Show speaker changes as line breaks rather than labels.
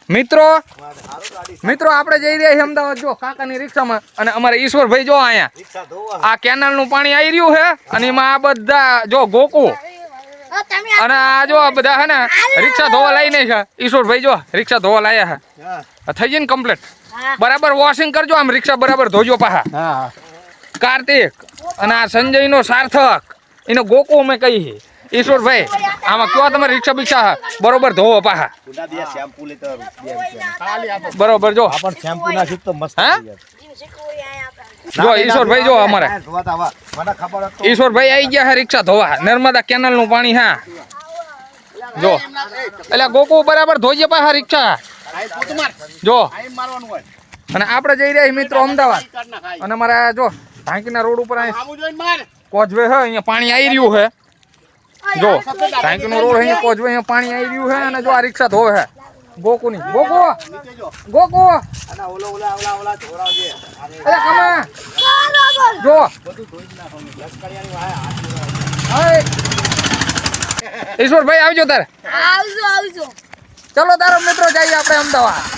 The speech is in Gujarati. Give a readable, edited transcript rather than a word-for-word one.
મિત્રો આપણે જઈ રહ્યા છીએ અમદાવાદ જો કાકાની રિક્ષામાં અને અમારે ઈશ્વરભાઈ જો અહીંયા આ કેનાલનું પાણી આવી રહ્યું છે અને એમાં આ બધા જો ગોકુ અને આ જો બધા હે ને રિક્ષા ધોવા લઈને છે ઈશ્વરભાઈ જો રિક્ષા ધોવા લાયા છે થઈ જાય ને કમ્પ્લીટ બરાબર વોશિંગ કરજો આમ રિક્ષા બરાબર ધોજો પાહા કાર્તિક અને આ સંજયનો સાર્થક એનો ગોકુ અમે કહી ઈશ્વરભાઈ આમાં કયો તમારે રિક્ષા બિક્ષા બરોબર ધોવો પાહા બરોબર જો જો ઈશ્વરભાઈ જો અમારે ઈશ્વરભાઈ આવી ગયા છે રિક્ષા ધોવા નર્મદા કેનાલ નું પાણી હા જો એટલે ગોકુ બરાબર ધોઈએ પાહા રિક્ષા જો અને આપણે જઈ રહ્યા મિત્રો અમદાવાદ અને અમારે જો ઢાંકીના રોડ ઉપર કોઝવે છે અહીંયા પાણી આવી રહ્યું છે જો ઢાંકીનો રોડ અહીંયા કોઝવે અહીંયા પાણી આવી રહ્યું છે અને જો આ રિક્ષા ધોવે છે ગોકુની ગોકુ જો ઈશ્વરભાઈ આવજો તારે ચલો તારો મિત્રો જઈએ આપણે અમદાવાદ.